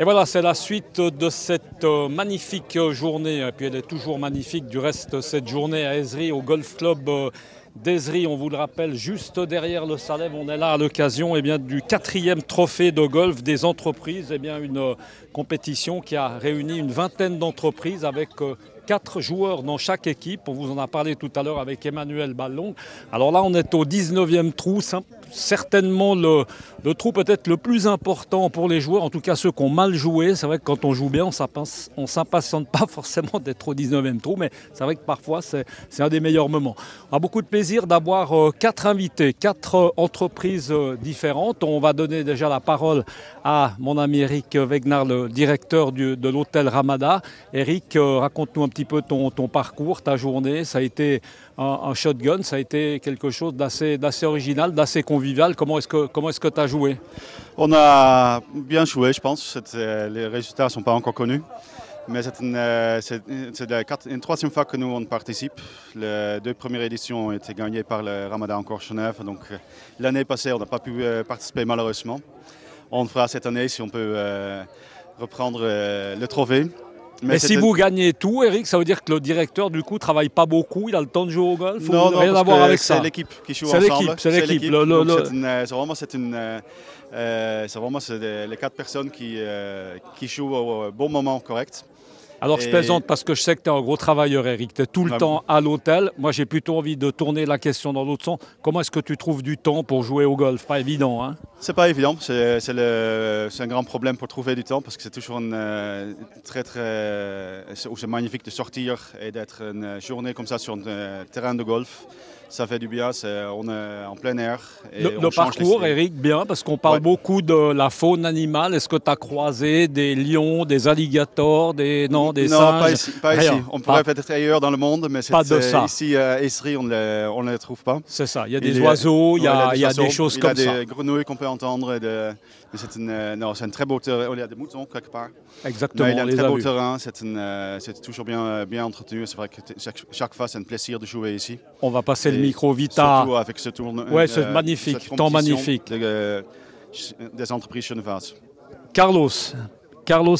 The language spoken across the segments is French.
Et voilà, c'est la suite de cette magnifique journée, et puis elle est toujours magnifique du reste cette journée à Ezri, au Golf Club d'Ezri. On vous le rappelle, juste derrière le Salève, on est là à l'occasion du 4e trophée de golf des entreprises. Une compétition qui a réuni une vingtaine d'entreprises avec 4 joueurs dans chaque équipe. On vous en a parlé tout à l'heure avec Emmanuel Ballon. Alors là, on est au 19e trou, certainement le trou peut-être le plus important pour les joueurs, en tout cas ceux qui ont mal joué. C'est vrai que quand on joue bien, on ne s'impatiente pas forcément d'être au 19e trou, mais c'est vrai que parfois c'est un des meilleurs moments. On a beaucoup de plaisir d'avoir 4 invités, 4 entreprises différentes. On va donner déjà la parole à mon ami Eric Wegnard, le directeur de l'hôtel Ramada. Eric, raconte-nous un petit peu ton parcours, ta journée. Ça a été un shotgun, ça a été quelque chose d'assez original, d'assez convivial. Comment est-ce que tu as joué? On a bien joué, je pense. Les résultats ne sont pas encore connus. Mais c'est une 3e fois que nous on participe. Les 2 premières éditions ont été gagnées par le Ramada encore Genève. Donc l'année passée, on n'a pas pu participer malheureusement. On le fera cette année si on peut reprendre le trophée. Mais si vous gagnez tout, Eric, ça veut dire que le directeur, du coup, ne travaille pas beaucoup, il a le temps de jouer au golf? Non, rien à voir avec ça. C'est l'équipe qui joue ensemble. C'est l'équipe. C'est vraiment les 4 personnes qui jouent au bon moment correct. Alors je plaisante parce que je sais que tu es un gros travailleur, Eric. Tu es tout le temps à l'hôtel. Moi, j'ai plutôt envie de tourner la question dans l'autre sens. Comment est-ce que tu trouves du temps pour jouer au golf? Pas évident, hein? C'est pas évident. C'est un grand problème pour trouver du temps parce que c'est toujours c'est magnifique de sortir et d'être une journée comme ça sur un terrain de golf. Ça fait du bien, on est en plein air. Et le parcours, Eric, bien, parce qu'on parle beaucoup de la faune animale. Est-ce que tu as croisé des lions, des alligators, des singes? Non, pas ici. On pourrait peut-être ailleurs dans le monde, mais ici à Ezri, on ne les trouve pas. C'est ça, il y a des oiseaux, il y a des choses comme ça. Il y a des grenouilles qu'on peut entendre. C'est un très beau terrain. Il y a des moutons quelque part. Exactement, il y a un très beau terrain. C'est toujours bien entretenu. C'est vrai que chaque fois, c'est un plaisir de jouer ici. On va passer le micro vite à... Surtout avec ce tournoi. Oui, c'est magnifique, temps magnifique. Des entreprises genevoises. Carlos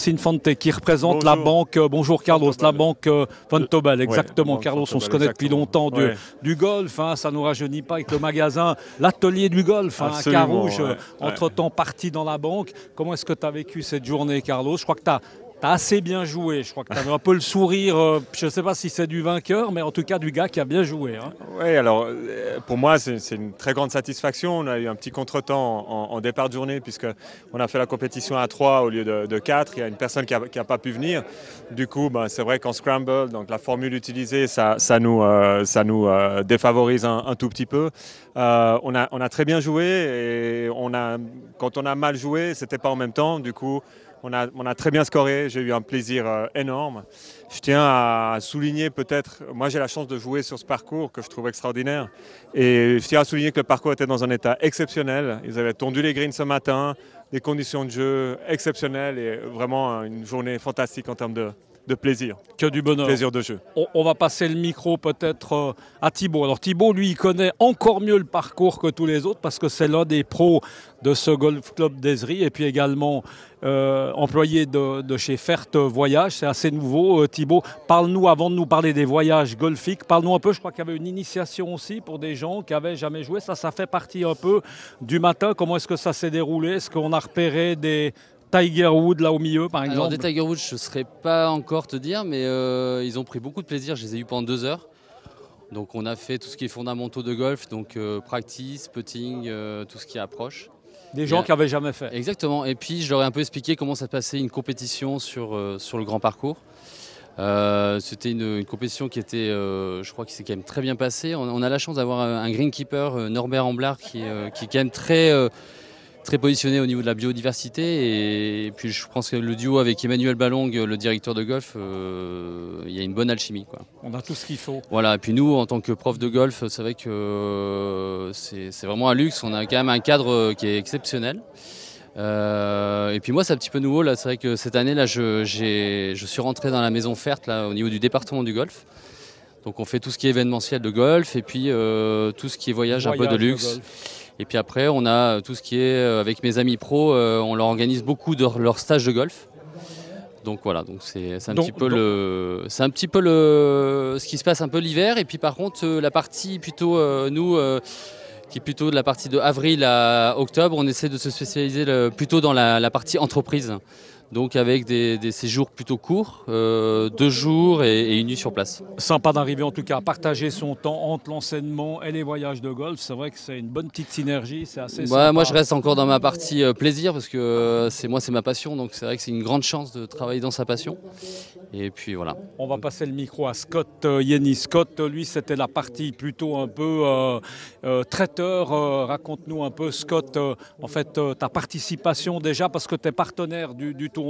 Infante qui représente la banque, bonjour Carlos, la banque Vontobel, exactement. Ouais, Carlos, on se exactement. connaît depuis longtemps du golf, hein, ça ne nous rajeunit pas avec le magasin, l'atelier du golf, hein, à Carouge, entre-temps parti dans la banque. Comment est-ce que tu as vécu cette journée, Carlos? Je crois que tu as assez bien joué, je crois que tu avais un peu le sourire, je ne sais pas si c'est du vainqueur, mais en tout cas du gars qui a bien joué. Hein. Oui, alors pour moi c'est une très grande satisfaction. On a eu un petit contretemps en départ de journée puisqu'on a fait la compétition à 3 au lieu de 4. Il y a une personne qui n'a pas pu venir. Du coup, c'est vrai qu'en scramble, donc la formule utilisée, ça nous défavorise un tout petit peu. On a très bien joué et quand on a mal joué, c'était pas en même temps. Du coup, on a très bien scoré, j'ai eu un plaisir énorme. Je tiens à souligner peut-être, moi j'ai la chance de jouer sur ce parcours que je trouve extraordinaire. Et je tiens à souligner que le parcours était dans un état exceptionnel. Ils avaient tondu les greens ce matin, des conditions de jeu exceptionnelles et vraiment une journée fantastique en termes de plaisir. Que du bonheur. Plaisir de jeu. On va passer le micro peut-être à Thibaut. Alors Thibaut, lui, il connaît encore mieux le parcours que tous les autres parce que c'est l'un des pros de ce golf club d'Ezri et puis également employé de chez Fert Voyage. C'est assez nouveau. Thibaut, parle-nous, avant de nous parler des voyages golfiques, parle-nous un peu, je crois qu'il y avait une initiation aussi pour des gens qui n'avaient jamais joué. Ça fait partie un peu du matin. Comment est-ce que ça s'est déroulé? Est-ce qu'on a repéré des Tiger Woods là au milieu par exemple? Alors des Tiger Woods je ne saurais pas encore te dire, mais ils ont pris beaucoup de plaisir, je les ai eus pendant 2 heures. Donc on a fait tout ce qui est fondamentaux de golf, donc practice, putting, tout ce qui approche. Des gens qui n'avaient jamais fait. Exactement, et puis je leur ai un peu expliqué comment ça passait une compétition sur le grand parcours. C'était une compétition qui était, je crois que c'est quand même très bien passé. On a la chance d'avoir un greenkeeper, Norbert Amblard, qui est quand même très positionné au niveau de la biodiversité et puis je pense que le duo avec Emmanuel Ballon, le directeur de golf, il y a une bonne alchimie, quoi. On a tout ce qu'il faut. Voilà, et puis nous en tant que prof de golf, c'est vrai que c'est vraiment un luxe, on a quand même un cadre qui est exceptionnel. Et puis moi c'est un petit peu nouveau là, c'est vrai que cette année là je suis rentré dans la maison Fert là, au niveau du département du golf. Donc on fait tout ce qui est événementiel de golf et puis tout ce qui est voyage un peu de luxe. Et puis après, on a tout ce qui est, avec mes amis pros, on leur organise beaucoup de leurs stages de golf. Donc voilà, donc c'est un petit peu ce qui se passe un peu l'hiver. Et puis par contre, la partie plutôt, qui est plutôt de la partie de avril à octobre, on essaie de se spécialiser plutôt dans la partie entreprise. Donc avec des séjours plutôt courts, 2 jours et 1 nuit sur place. Sympa d'arriver en tout cas à partager son temps entre l'enseignement et les voyages de golf. C'est vrai que c'est une bonne petite synergie, c'est assez sympa. Moi je reste encore dans ma partie plaisir parce que c'est ma passion. Donc c'est vrai que c'est une grande chance de travailler dans sa passion. Et puis voilà. On va passer le micro à Scott Yenny. Scott, lui, c'était la partie plutôt un peu traiteur. Raconte-nous un peu, Scott, en fait, ta participation déjà parce que tu es partenaire du tournoi.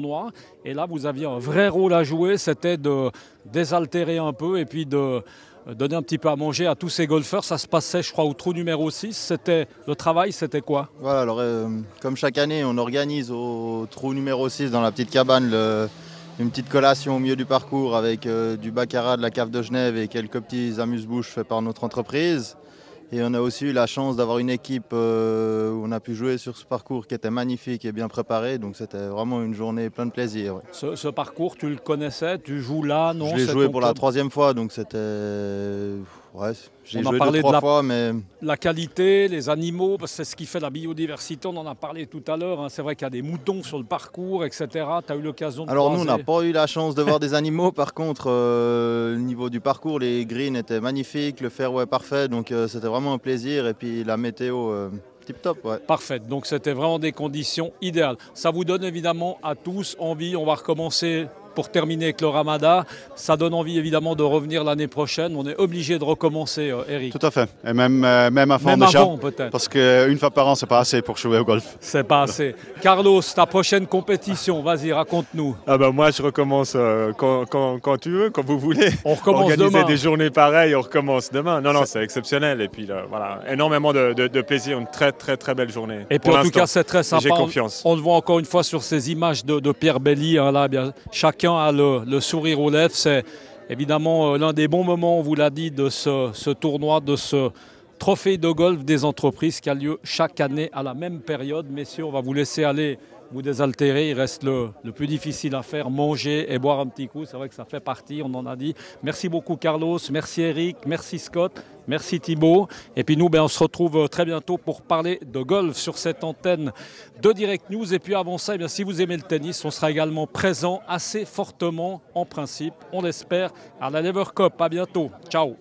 Et là, vous aviez un vrai rôle à jouer, c'était de désaltérer un peu et puis de donner un petit peu à manger à tous ces golfeurs. Ça se passait, je crois, au trou numéro 6. Le travail, c'était quoi? Voilà, alors comme chaque année, on organise au trou numéro 6 dans la petite cabane une petite collation au milieu du parcours avec du baccarat de la cave de Genève et quelques petits amuse-bouches faits par notre entreprise. Et on a aussi eu la chance d'avoir une équipe où on a pu jouer sur ce parcours qui était magnifique et bien préparé. Donc c'était vraiment une journée pleine de plaisir. Ouais. Ce parcours, tu le connaissais? Tu joues là? Non, je l'ai joué pour la 3e fois, donc c'était... Ouais, j'ai joué 2-3 fois, mais... La qualité, les animaux, parce que c'est ce qui fait la biodiversité, on en a parlé tout à l'heure. Hein. C'est vrai qu'il y a des moutons sur le parcours, etc. Tu as eu l'occasion de Alors croiser... nous, on n'a pas eu la chance de voir des animaux. Par contre, au niveau du parcours, les greens étaient magnifiques, le fairway parfait, donc c'était vraiment un plaisir. Et puis la météo... tip top, ouais. Parfait, donc c'était vraiment des conditions idéales. Ça vous donne évidemment à tous envie, on va recommencer pour terminer avec le Ramadan. Ça donne envie évidemment de revenir l'année prochaine. On est obligé de recommencer, Eric. Tout à fait, et même avant même déjà, avant peut-être. Parce qu'une fois par an, c'est pas assez pour jouer au golf. C'est pas assez. Carlos, ta prochaine compétition, vas-y, raconte-nous. Ah bah moi, je recommence quand tu veux, quand vous voulez. On recommence Organiser demain. des journées pareilles, on recommence demain. Non, c'est exceptionnel. Et puis voilà, énormément de plaisir, une très très très belle journée. Et puis en tout cas, c'est très sympa. J'ai confiance. On le voit encore une fois sur ces images de Pierre Belly. Hein, là, bien, chacun a le sourire aux lèvres. C'est évidemment l'un des bons moments, on vous l'a dit, de ce tournoi, de ce trophée de golf des entreprises qui a lieu chaque année à la même période. Messieurs, on va vous laisser aller vous désaltérer. Il reste le plus difficile à faire, manger et boire un petit coup. C'est vrai que ça fait partie, on en a dit. Merci beaucoup Carlos, merci Eric, merci Scott, merci Thibaut. Et puis nous, on se retrouve très bientôt pour parler de golf sur cette antenne de Direct News. Et puis avant ça, si vous aimez le tennis, on sera également présent assez fortement en principe, on l'espère, à la Lever Cup. À bientôt, ciao.